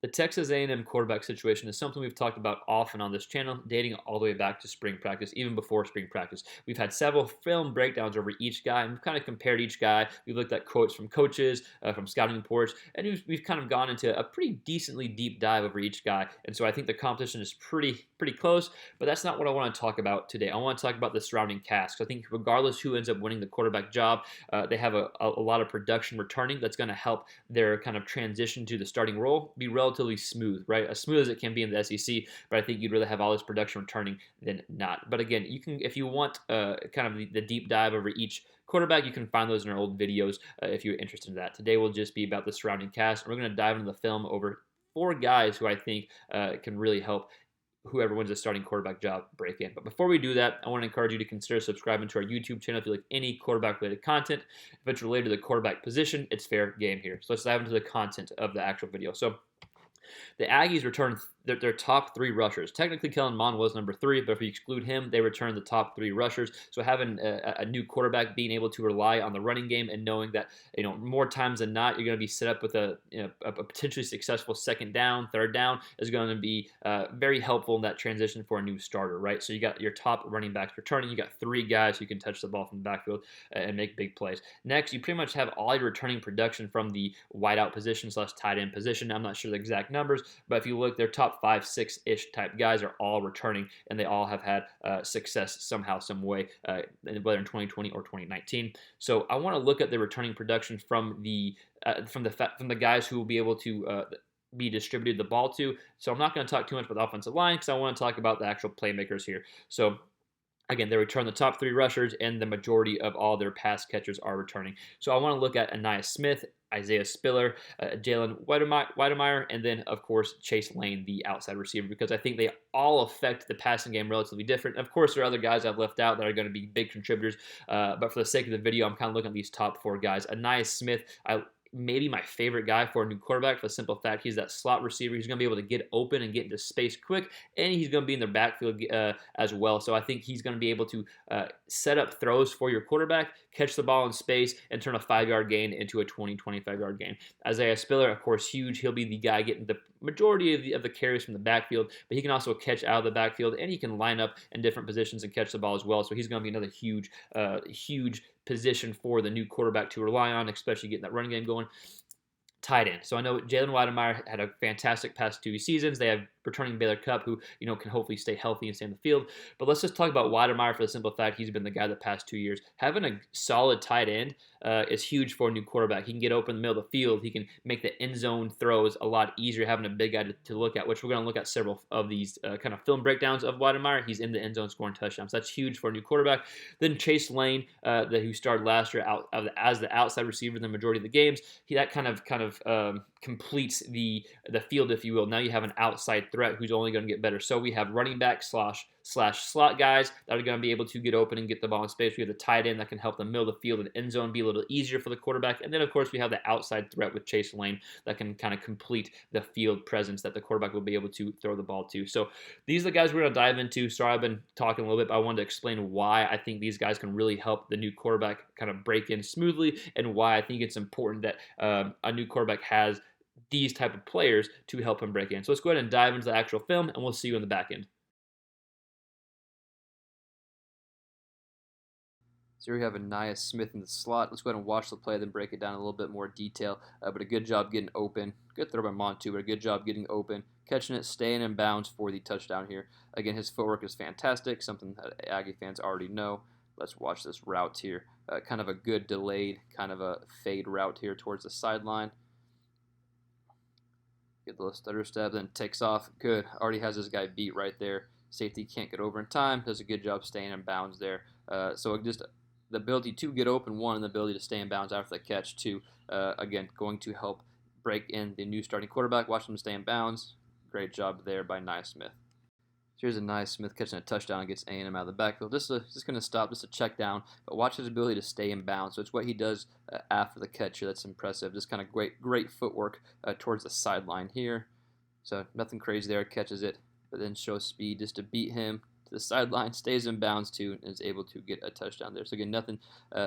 The Texas A&M quarterback situation is something we've talked about often on this channel, dating all the way back to spring practice, even before spring practice. We've had several film breakdowns over each guy, and we've kind of compared each guy. We've looked at quotes from coaches, from scouting reports, and we've kind of gone into a pretty decently deep dive over each guy. And so I think the competition is pretty close, but that's not what I want to talk about today. I want to talk about the surrounding cast. I think regardless who ends up winning the quarterback job, they have a lot of production returning that's going to help their kind of transition to the starting role be relatively smooth, right? As smooth as it can be in the SEC, but I think you'd rather have all this production returning than not. But again, you can, if you want kind of the deep dive over each quarterback, you can find those in our old videos if you're interested in that. Today will just be about the surrounding cast. We're going to dive into the film over 4 guys who I think can really help whoever wins the starting quarterback job break in. But before we do that, I want to encourage you to consider subscribing to our YouTube channel if you like any quarterback related content. If it's related to the quarterback position, it's fair game here. So let's dive into the content of the actual video. So the Aggies returned their top 3 rushers. Technically, Kellen Mond was number 3, but if we exclude him, they returned the top 3 rushers. So having a new quarterback being able to rely on the running game and knowing that more times than not you're going to be set up with a potentially successful second down, third down is going to be very helpful in that transition for a new starter, right? So you got your top running backs returning. You got 3 guys who can touch the ball from the backfield and make big plays. Next, you pretty much have all your returning production from the wideout position / tight end position. I'm not sure the exact numbers, but if you look, their top 5, 6-ish type guys are all returning, and they all have had success somehow, some way, whether in 2020 or 2019. So I want to look at the returning production from the guys who will be able to be distributed the ball to. So I'm not going to talk too much about the offensive line because I want to talk about the actual playmakers here. So again, they return the top 3 rushers, and the majority of all their pass catchers are returning. So I want to look at Nnia Smith, Isaiah Spiller, Jalen Watermeyer, and then, of course, Chase Lane, the outside receiver, because I think they all affect the passing game relatively different. Of course, there are other guys I've left out that are going to be big contributors, but for the sake of the video, I'm kind of looking at these top 4 guys. Nnia Smith, maybe my favorite guy for a new quarterback for the simple fact he's that slot receiver. He's going to be able to get open and get into space quick, and he's going to be in the backfield as well. So I think he's going to be able to set up throws for your quarterback, catch the ball in space, and turn a 5-yard gain into a 20, 25-yard gain. Isaiah Spiller, of course, huge. He'll be the guy getting the majority of the carries from the backfield, but he can also catch out of the backfield, and he can line up in different positions and catch the ball as well. So he's going to be another huge position for the new quarterback to rely on, especially getting that running game going. Tight end. So I know Jalen Watermeyer had a fantastic past 2 seasons. They have returning Baylor Cup, who can hopefully stay healthy and stay in the field. But let's just talk about Watermeyer for the simple fact he's been the guy the past 2 years. Having a solid tight end is huge for a new quarterback. He can get open in the middle of the field. He can make the end zone throws a lot easier having a big guy to look at, which we're going to look at several of these kind of film breakdowns of Watermeyer. He's in the end zone scoring touchdowns. That's huge for a new quarterback. Then Chase Lane, who started last year as the outside receiver in the majority of the games. That kind of completes the field, if you will. Now you have an outside threat who's only going to get better. So we have running back slash slot guys that are going to be able to get open and get the ball in space. We have the tight end that can help the middle of the field and end zone be a little easier for the quarterback. And then, of course, we have the outside threat with Chase Lane that can kind of complete the field presence that the quarterback will be able to throw the ball to. So these are the guys we're going to dive into. Sorry, I've been talking a little bit, but I wanted to explain why I think these guys can really help the new quarterback kind of break in smoothly, and why I think it's important that a new quarterback has these type of players to help him break in. So let's go ahead and dive into the actual film, and we'll see you in the back end. So here we have Nnia Smith in the slot. Let's go ahead and watch the play, then break it down in a little bit more detail. But a good job getting open. Good throw by Mont too, but a good job getting open, catching it, staying in bounds for the touchdown here. Again, his footwork is fantastic, something that Aggie fans already know. Let's watch this route here. Kind of a good delayed, kind of a fade route here towards the sideline. Get the little stutter step, then takes off. Good. Already has this guy beat right there. Safety can't get over in time. Does a good job staying in bounds there. So just the ability to get open, 1, and the ability to stay in bounds after the catch, 2. Again, going to help break in the new starting quarterback. Watch him stay in bounds. Great job there by Nnia Smith. So here's a Nnia Smith catching a touchdown against A&M out of the backfield. Just going to stop, just a check down, but watch his ability to stay in bounds. So it's what he does after the catch here that's impressive. Just kind of great footwork towards the sideline here. So nothing crazy there. Catches it, but then shows speed just to beat him to the sideline, stays in bounds too, and is able to get a touchdown there. So again, nothing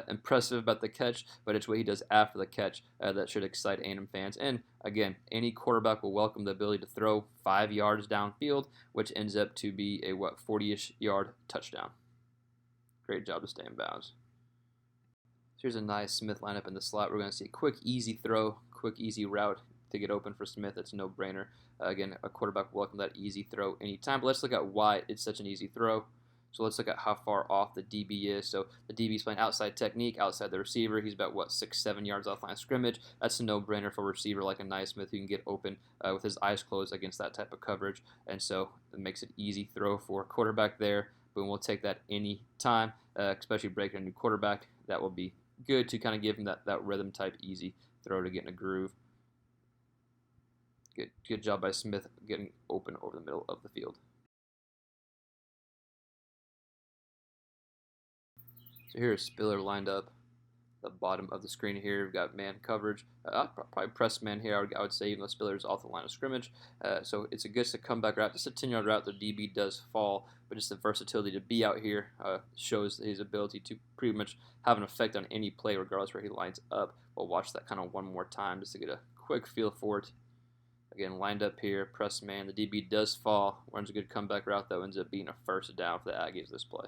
impressive about the catch, but it's what he does after the catch that should excite A&M fans. And again, any quarterback will welcome the ability to throw 5 yards downfield, which ends up to be a 40-ish yard touchdown. Great job to stay in bounds. Here's a Nnia Smith lineup in the slot. We're going to see a quick, easy throw, quick, easy route to get open for Smith. It's a no-brainer. Again, a quarterback will welcome that easy throw anytime. But let's look at why it's such an easy throw. So let's look at how far off the DB is. So the DB is playing outside technique, outside the receiver. He's about, 6-7 yards off line of scrimmage. That's a no-brainer for a receiver like a Nnia Smith who can get open with his eyes closed against that type of coverage. And so it makes it easy throw for a quarterback there. Boom, we'll take that any time, especially breaking a new quarterback. That will be good to kind of give him that rhythm type easy throw to get in a groove. Good job by Smith getting open over the middle of the field. So here's Spiller lined up the bottom of the screen here. We've got man coverage. Probably press man here, I would say, even though Spiller's off the line of scrimmage. So it's a good comeback route. Just a 10-yard route. The DB does fall, but just the versatility to be out here shows his ability to pretty much have an effect on any play, regardless where he lines up. We'll watch that kind of one more time just to get a quick feel for it. Again, lined up here, press man. The DB does fall. Runs a good comeback route, though, ends up being a first down for the Aggies this play.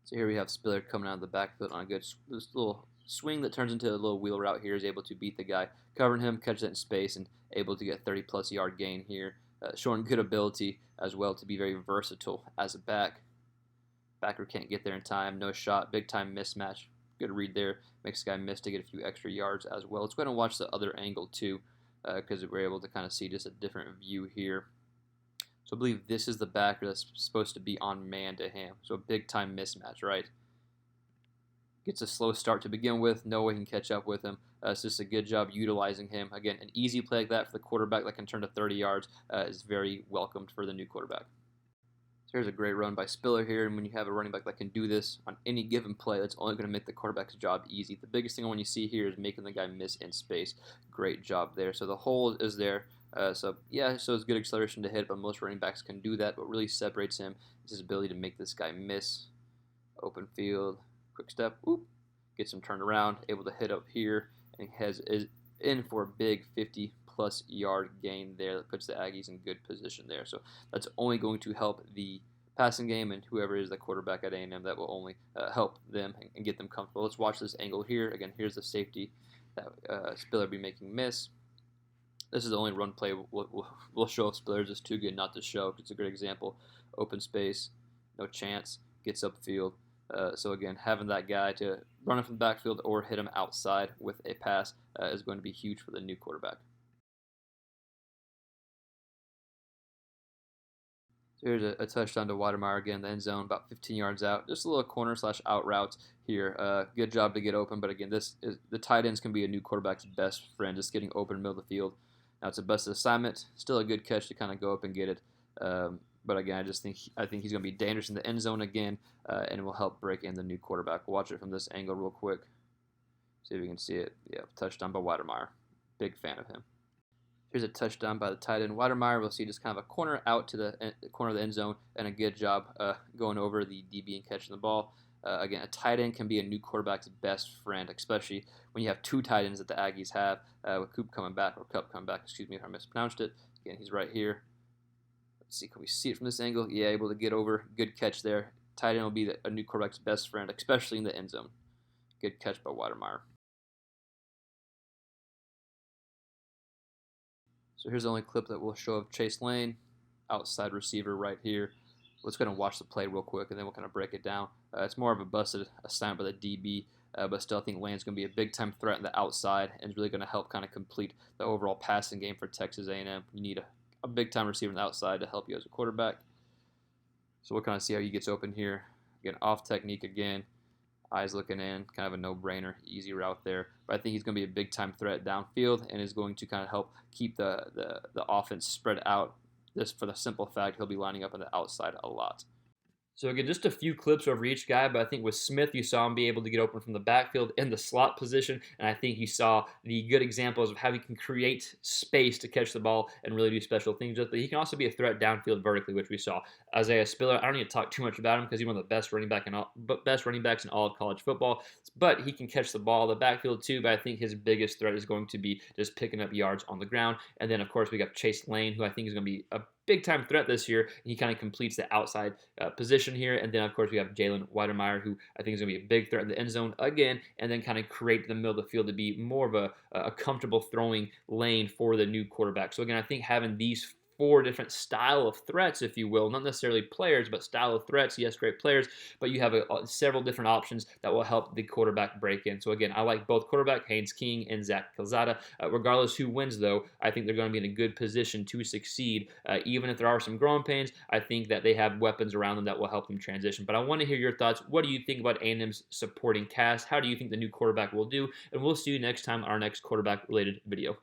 So here we have Spiller coming out of the backfield on a good this little swing that turns into a little wheel route here. Is able to beat the guy covering him, catch that in space, and able to get a 30-plus yard gain here. Showing good ability as well to be very versatile as a back. Backer can't get there in time. No shot. Big-time mismatch. Good read there. Makes the guy miss to get a few extra yards as well. Let's go ahead and watch the other angle too because we're able to kind of see just a different view here. So I believe this is the backer that's supposed to be on man to him. So a big-time mismatch, right? Gets a slow start to begin with. No way he can catch up with him. It's just a good job utilizing him. Again, an easy play like that for the quarterback that can turn to 30 yards is very welcomed for the new quarterback. So here's a great run by Spiller here. And when you have a running back that can do this on any given play, that's only going to make the quarterback's job easy. The biggest thing I want you to see here is making the guy miss in space. Great job there. So the hole is there. So it's good acceleration to hit, but most running backs can do that. What really separates him is his ability to make this guy miss. Open field, quick step, whoop, gets him turned around, able to hit up here, and is in for a big 50-plus yard gain there that puts the Aggies in good position there. So that's only going to help the passing game, and whoever is the quarterback at A&M, that will only help them and get them comfortable. Let's watch this angle here. Again, here's the safety that Spiller be making miss. This is the only run play we'll show if Spiller's just too good not to show. It's a great example. Open space, no chance, gets upfield. So again, having that guy to run it from the backfield or hit him outside with a pass is going to be huge for the new quarterback. So here's a touchdown to Watermeyer again, the end zone, about 15 yards out. Just a little corner/out route here. Good job to get open, but again, the tight ends can be a new quarterback's best friend, just getting open in the middle of the field. Now it's a busted assignment. Still a good catch to kind of go up and get it. But again, I think he's going to be dangerous in the end zone again, and will help break in the new quarterback. We'll watch it from this angle real quick. See if we can see it. Yeah, touchdown by Watermeyer. Big fan of him. Here's a touchdown by the tight end Watermeyer. We'll see just kind of a corner out to the corner of the end zone, and a good job going over the DB and catching the ball. Again, a tight end can be a new quarterback's best friend, especially when you have two tight ends that the Aggies have, with Cup coming back, excuse me if I mispronounced it. Again, he's right here. Let's see, can we see it from this angle? Yeah, able to get over. Good catch there. Tight end will be a new quarterback's best friend, especially in the end zone. Good catch by Watermeyer. So here's the only clip that we'll show of Chase Lane, outside receiver right here. Let's go and watch the play real quick, and then we'll kind of break it down. It's more of a busted assignment by the DB, but still I think Lane's going to be a big-time threat on the outside, and is really going to help kind of complete the overall passing game for Texas A&M. You need a big-time receiver on the outside to help you as a quarterback. So we'll kind of see how he gets open here. Again, off technique again. Eyes looking in, kind of a no-brainer, easy route there. But I think he's going to be a big-time threat downfield and is going to kind of help keep the offense spread out. This for the simple fact he'll be lining up on the outside a lot. So again, just a few clips over each guy, but I think with Smith, you saw him be able to get open from the backfield in the slot position, and I think you saw the good examples of how he can create space to catch the ball and really do special things with. But he can also be a threat downfield vertically, which we saw. Isaiah Spiller, I don't need to talk too much about him because he's one of the best best running backs in all of college football. But he can catch the ball in the backfield too. But I think his biggest threat is going to be just picking up yards on the ground. And then of course we got Chase Lane, who I think is going to be a big time threat this year. He kind of completes the outside position here. And then, of course, we have Jalen Watermeyer, who I think is going to be a big threat in the end zone again, and then kind of create the middle of the field to be more of a comfortable throwing lane for the new quarterback. So, again, I think having these four different style of threats, if you will, not necessarily players, but style of threats. Yes, great players, but you have several different options that will help the quarterback break in. So again, I like both quarterback, Haynes King and Zach Calzada. Regardless who wins, though, I think they're going to be in a good position to succeed. Even if there are some growing pains, I think that they have weapons around them that will help them transition. But I want to hear your thoughts. What do you think about A&M's supporting cast? How do you think the new quarterback will do? And we'll see you next time on our next quarterback-related video.